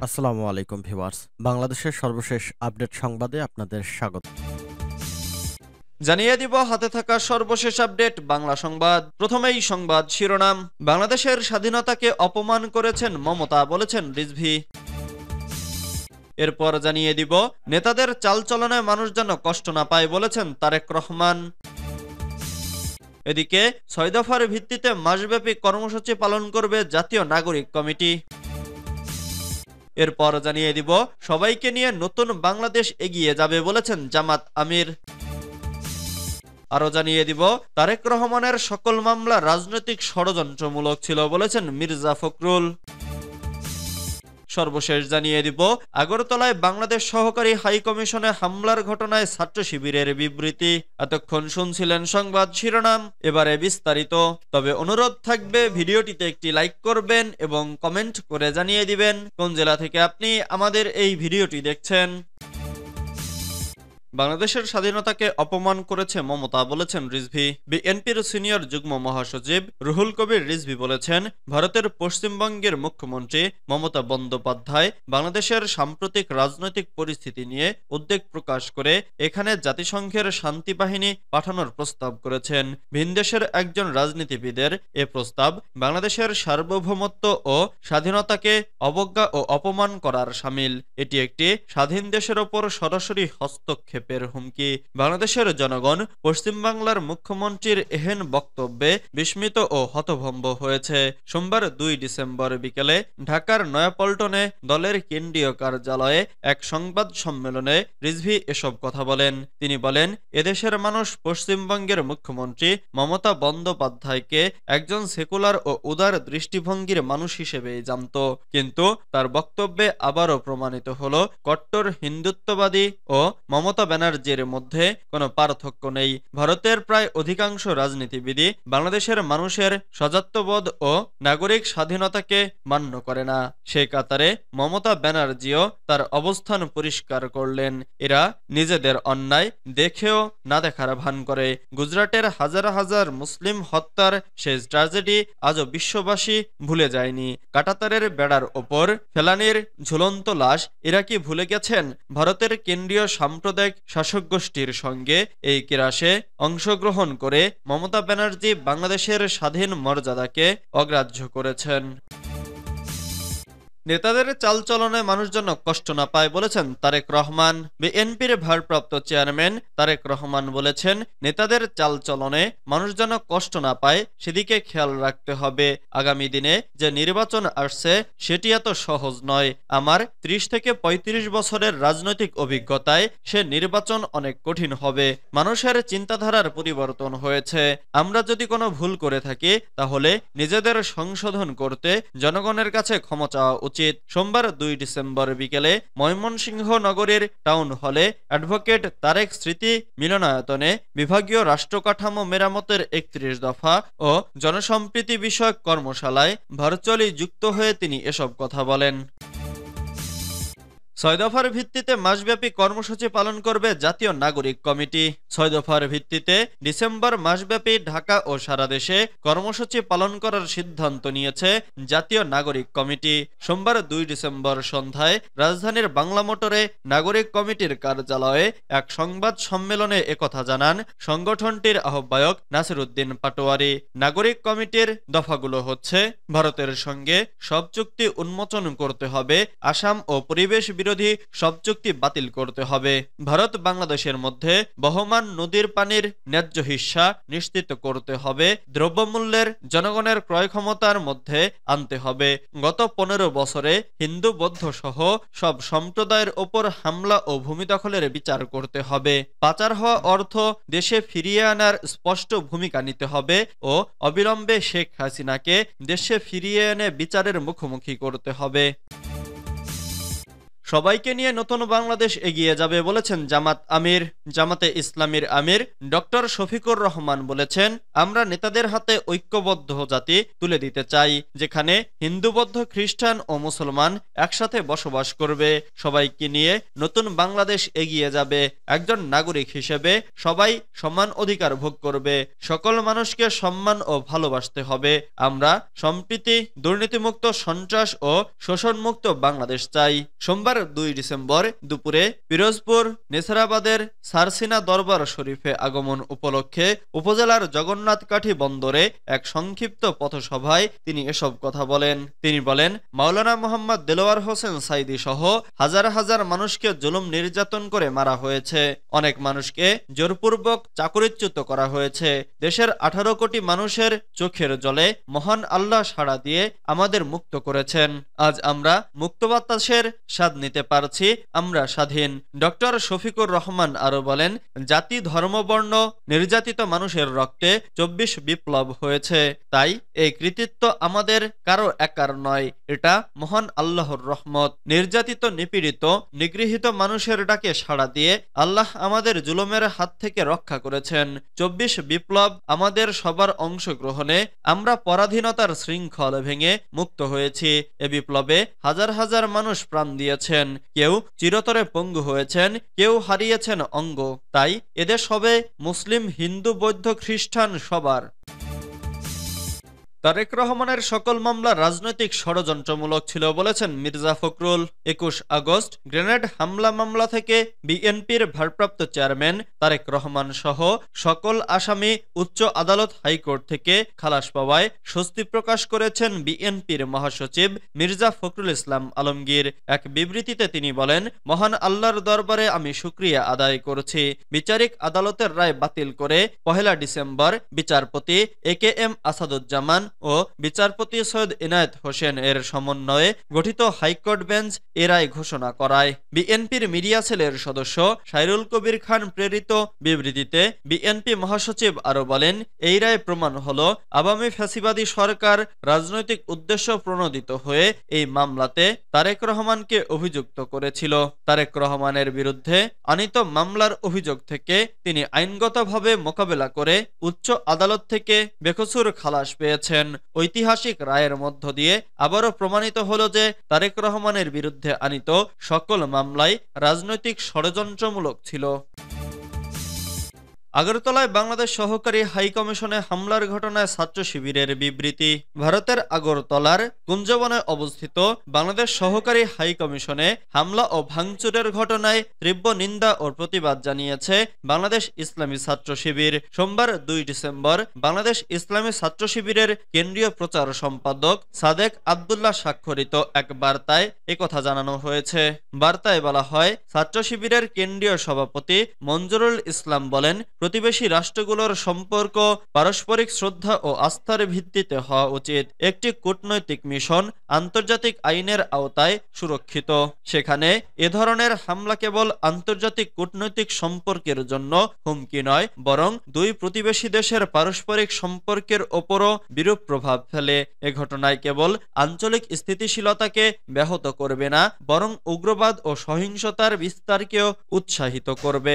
আসসালামু আলাইকুম ভিউয়ার্স। বাংলাদেশের সর্বশেষ আপডেট সংবাদে আপনাদের স্বাগত। জানিয়ে দিব হাতে থাকা সর্বশেষ আপডেট বাংলা সংবাদ। প্রথমেই সংবাদ শিরোনাম। বাংলাদেশের স্বাধীনতাকে অপমান করেছেন মমতা, বলেছেন রিজভী। এরপর জানিয়ে দিব নেতাদের চালচলনে মানুষ যেন কষ্ট না পায়, বলেছেন তারেক রহমান। এদিকে ৬ দফার ভিত্তিতে মাসব্যাপী কর্মসূচি পালন করবে জাতীয় নাগরিক কমিটি। এরপর জানিয়ে দিব সবাইকে নিয়ে নতুন বাংলাদেশ এগিয়ে যাবে, বলেছেন জামাত আমির। আরো জানিয়ে দিব তারেক রহমানের সকল মামলা রাজনৈতিক ষড়যন্ত্রমূলক ছিল, বলেছেন মির্জা ফখরুল। সর্বশেষ জানিয়ে দিব আগরতলায় বাংলাদেশ সহকারী হাই কমিশনে হামলার ঘটনায় ছাত্র শিবিরের বিবৃতি। এতক্ষণ শুনছিলেন সংবাদ শিরোনাম, এবারে বিস্তারিত। তবে অনুরোধ থাকবে ভিডিওটিতে একটি লাইক করবেন এবং কমেন্ট করে জানিয়ে দিবেন কোন জেলা থেকে আপনি আমাদের এই ভিডিওটি দেখছেন। বাংলাদেশের স্বাধীনতাকে অপমান করেছে মমতা, বলেছেন রিজভী। বিএনপির সিনিয়র যুগ্ম মহাসচিব রুহুল কবির রিজভী বলেছেন, ভারতের পশ্চিমবঙ্গের মুখ্যমন্ত্রী মমতা বন্দ্যোপাধ্যায় বাংলাদেশের সাম্প্রতিক রাজনৈতিক পরিস্থিতি নিয়ে উদ্বেগ প্রকাশ করে এখানে জাতিসংঘের শান্তি বাহিনী পাঠানোর প্রস্তাব করেছেন। ভিনদেশের একজন রাজনীতিবিদের এ প্রস্তাব বাংলাদেশের সার্বভৌমত্ব ও স্বাধীনতাকে অবজ্ঞা ও অপমান করার শামিল। এটি একটি স্বাধীন দেশের ওপর সরাসরি হস্তক্ষেপ হুমকি। বাংলাদেশের জনগণ পশ্চিমবাংলার মুখ্যমন্ত্রীর এহেন বক্তব্যে বিস্মিত ও হতভম্ব হয়েছে। সোমবার ২ ডিসেম্বর বিকেলে ঢাকার নয়াপল্টনে দলের কেন্দ্রীয় কার্যালয়ে এক সংবাদ সম্মেলনে রিজভী এসব কথা বলেন। তিনি বলেন, এদেশের মানুষ পশ্চিমবঙ্গের মুখ্যমন্ত্রী মমতা বন্দ্যোপাধ্যায়কে একজন সেকুলার ও উদার দৃষ্টিভঙ্গির মানুষ হিসেবেই জানত, কিন্তু তার বক্তব্যে আবারও প্রমাণিত হলো কট্টর হিন্দুত্ববাদী ও মমতা ব্যানার্জির মধ্যে কোনো পার্থক্য নেই। ভারতের প্রায় অধিকাংশ রাজনীতিবিদই বাংলাদেশের মানুষের স্বায়ত্তবোধ ও নাগরিক স্বাধীনতাকে মান্য করে না। সেই কাতারে মমতা ব্যানার্জিও তার অবস্থান পরিষ্কার করলেন। এরা নিজেদের অন্যায় দেখেও না দেখার ভান করে। গুজরাটের হাজার হাজার মুসলিম হত্যার শেষ ট্র্যাজেডি আজও বিশ্ববাসী ভুলে যায়নি। কাঁটাতারের বেড়ার ওপর ফেলানির ঝুলন্ত লাশ এরা কি ভুলে গেছেন? ভারতের কেন্দ্রীয় সাম্প্রদায়িক শাসক গোষ্ঠীর সঙ্গে এই কেরাসে অংশগ্রহণ করে মমতা ব্যানার্জি বাংলাদেশের স্বাধীন মর্যাদাকে অগ্রাহ্য করেছেন। নেতাদের চালচলনে মানুষ যেন কষ্ট না পায়, বলেছেন তারেক রহমান। বিএনপির ভারপ্রাপ্ত চেয়ারম্যান তারেক রহমান বলেছেন, নেতাদের চালচলনে মানুষ যেন কষ্ট না পায় সেদিকে খেয়াল রাখতে হবে। আগামী দিনে যে নির্বাচন আসছে সেটি এত সহজ নয়। আমার ৩০ থেকে ৩৫ বছরের রাজনৈতিক অভিজ্ঞতায় সে নির্বাচন অনেক কঠিন হবে। মানুষের চিন্তাধারার পরিবর্তন হয়েছে। আমরা যদি কোনো ভুল করে থাকি তাহলে নিজেদের সংশোধন করতে জনগণের কাছে ক্ষমা চাওয়া উচিত। সোমবার ২ ডিসেম্বর বিকেলে ময়মনসিংহ নগরীর টাউন হলে অ্যাডভোকেট তারেক স্মৃতি মিলনায়তনে বিভাগীয় রাষ্ট্রকাঠামো মেরামতের ৩১ দফা ও জনসম্প্রীতি বিষয়ক কর্মশালায় ভার্চুয়ালি যুক্ত হয়ে তিনি এসব কথা বলেন। ৬ দফার ভিত্তিতে মাসব্যাপী কর্মসূচি পালন করবে জাতীয় নাগরিক কমিটি। ৬ দফার ভিত্তিতে ডিসেম্বর মাসব্যাপী ঢাকা ও সারা দেশে কর্মসূচি পালন করার সিদ্ধান্ত নিয়েছে জাতীয় নাগরিক কমিটি। সোমবার ২ ডিসেম্বর সন্ধ্যায় রাজধানীর বাংলা মোটরে নাগরিক কমিটির কার্যালয়ে এক সংবাদ সম্মেলনে একথা জানান সংগঠনটির আহ্বায়ক নাসির উদ্দিন পাটোয়ারি। নাগরিক কমিটির দফাগুলো হচ্ছে, ভারতের সঙ্গে সব চুক্তি উন্মোচন করতে হবে, আসাম ও পরিবেশ বিরোধী সব চুক্তি বাতিল করতে হবে, ভারত বাংলাদেশের মধ্যে বহমান নদীর পানির ন্যায্য হিস্সা নিশ্চিত করতে হবে, দ্রব্যমূল্যের জনগণের ক্রয় ক্ষমতার মধ্যে আনতে হবে, গত ১৫ বছরে হিন্দু বৌদ্ধ সহ সব সম্প্রদায়ের ওপর হামলা ও ভূমি দখলের বিচার করতে হবে, পাচার হওয়া অর্থ দেশে ফিরিয়ে আনার স্পষ্ট ভূমিকা নিতে হবে ও অবিলম্বে শেখ হাসিনাকে দেশে ফিরিয়ে এনে বিচারের মুখোমুখি করতে হবে। সবাইকে নিয়ে নতুন বাংলাদেশ এগিয়ে যাবে বলেছেন জামাতে ইসলামীর আমির ডক্টর শফিকুর রহমান বলেছেন, আমরা নেতাদের হাতে ঐক্যবদ্ধ জাতি তুলে দিতে চাই, যেখানে হিন্দু, বৌদ্ধ, খ্রিস্টান ও মুসলমান একসাথে বসবাস করবে। সবাইকে নিয়ে নতুন বাংলাদেশ এগিয়ে যাবে। একজন নাগরিক হিসেবে সবাই সমান অধিকার ভোগ করবে। সকল মানুষকে সম্মান ও ভালোবাসতে হবে। আমরা সম্প্রীতি, দুর্নীতিমুক্ত, সন্ত্রাস ও শোষণমুক্ত বাংলাদেশ চাই। সোমবার 2 ডিসেম্বর দুপুরে পিরোজপুর নেসারাবাদের সারসিনা দরবার শরীফে আগমন উপলক্ষে উপজেলার জগন্নাথকাঠি বন্দরে এক সংক্ষিপ্ত পথসভায় তিনি এসব কথা বলেন। তিনি বলেন, মাওলানা মোহাম্মদ দেলোয়ার হোসেন সাইদী সহ হাজার হাজার মানুষকে জুলুম নির্যাতন করে মারা হয়েছে। অনেক মানুষকে জোরপূর্বক চাকরিচ্যুত করা হয়েছে। দেশের 18 কোটি মানুষের চোখের জলে মহান আল্লাহ সাড়া দিয়ে আমাদের মুক্ত করেছেন। আজ আমরা মুক্ত বাতাসের স্বাদ নিতে পারছি। আমরা স্বাধীন। ডক্টর শফিকুর রহমান আরো বলেন, জাতি, ধর্ম, বর্ণ নির্যাতিত মানুষের রক্তে 24 বিপ্লব হয়েছে। তাই এই কৃতিত্ব আমাদের কারো একার নয়, এটা মহান আল্লাহর রহমত। নির্যাতিত, নিপীড়িত, নিগৃহীত মানুষের ডাকে সাড়া দিয়ে আল্লাহ আমাদের জুলুমের হাত থেকে রক্ষা করেছেন। 24 বিপ্লব আমাদের সবার অংশগ্রহণে আমরা পরাধীনতার শৃঙ্খল ভেঙে মুক্ত হয়েছি। এ বিপ্লবে হাজার হাজার মানুষ প্রাণ দিয়েছেন। কেউ চিরতরে পঙ্গু হয়েছেন, কেউ হারিয়েছেন অঙ্গ। তাই এদেশ হবে মুসলিম, হিন্দু, বৌদ্ধ, খ্রিস্টান সবার। তারেক রহমানের সকল মামলা রাজনৈতিক ষড়যন্ত্রমূলক ছিল বলেছেন মির্জা ফখরুল। 21 আগস্ট গ্রেনেড হামলা মামলা থেকে বিএনপির ভারপ্রাপ্ত চেয়ারম্যান তারেক রহমান সহ সকল আসামি উচ্চ আদালত, হাইকোর্ট থেকে খালাস পাওয়ায় স্বস্তি প্রকাশ করেছেন বিএনপির মহাসচিব মির্জা ফখরুল ইসলাম আলমগীর। এক বিবৃতিতে তিনি বলেন, মহান আল্লাহর দরবারে আমি শুকরিয়া আদায় করছি। বিচারিক আদালতের রায় বাতিল করে 1 ডিসেম্বর বিচারপতি AKM আসাদুজ্জামান ও বিচারপতি সৈয়দ ইনায়েত হোসেন এর সমন্বয়ে গঠিত হাইকোর্ট বেঞ্চ এ রায় ঘোষণা করায়। বিএনপির মিডিয়া সেলের সদস্য সাইরুল কবির খান প্রেরিত বিবৃতিতে বিএনপি মহাসচিব আরো বলেন, এই রায় প্রমাণ হলো আওয়ামী ফ্যাসিবাদী সরকার রাজনৈতিক উদ্দেশ্য প্রণোদিত হয়ে এই মামলাতে তারেক রহমানকে অভিযুক্ত করেছিল। তারেক রহমানের বিরুদ্ধে আনীত মামলার অভিযোগ থেকে তিনি আইনগতভাবে মোকাবেলা করে উচ্চ আদালত থেকে বেকসুর খালাস পেয়েছেন। ঐতিহাসিক রায়ের মধ্য দিয়ে আবারও প্রমাণিত হলো যে তারেক রহমানের বিরুদ্ধে আনীত সকল মামলাই রাজনৈতিক ষড়যন্ত্রমূলক ছিল। আগরতলায় বাংলাদেশ সহকারী হাই কমিশনে হামলার ঘটনায় ছাত্র শিবিরের বিবৃতি। ভারতের আগরতলার কুঞ্জবনে অবস্থিত বাংলাদেশ সহকারী হাই কমিশনে হামলা ও ভাঙচুরের ঘটনায় তীব্র নিন্দা ও প্রতিবাদ জানিয়েছে বাংলাদেশ ইসলামী ছাত্র শিবির। সোমবার 2 ডিসেম্বর বাংলাদেশ ইসলামী ছাত্র শিবিরের কেন্দ্রীয় প্রচার সম্পাদক সাদেক আব্দুল্লাহ স্বাক্ষরিত এক বার্তায় একথা জানানো হয়েছে। বার্তায় বলা হয়, ছাত্র শিবিরের কেন্দ্রীয় সভাপতি মঞ্জুরুল ইসলাম বলেন, প্রতিবেশী রাষ্ট্রগুলোর সম্পর্ক পারস্পরিক শ্রদ্ধা ও আস্থার ভিত্তিতে হওয়া উচিত। একটি কূটনৈতিক মিশন আন্তর্জাতিক আইনের আওতায় সুরক্ষিত। সেখানে এ ধরনের হামলা কেবল আন্তর্জাতিক কূটনৈতিক সম্পর্কের জন্য হুমকি নয়, বরং দুই প্রতিবেশী দেশের পারস্পরিক সম্পর্কের ওপরও বিরূপ প্রভাব ফেলে। এ ঘটনায় কেবল আঞ্চলিক স্থিতিশীলতাকে ব্যাহত করবে না, বরং উগ্রবাদ ও সহিংসতার বিস্তারকেও উৎসাহিত করবে।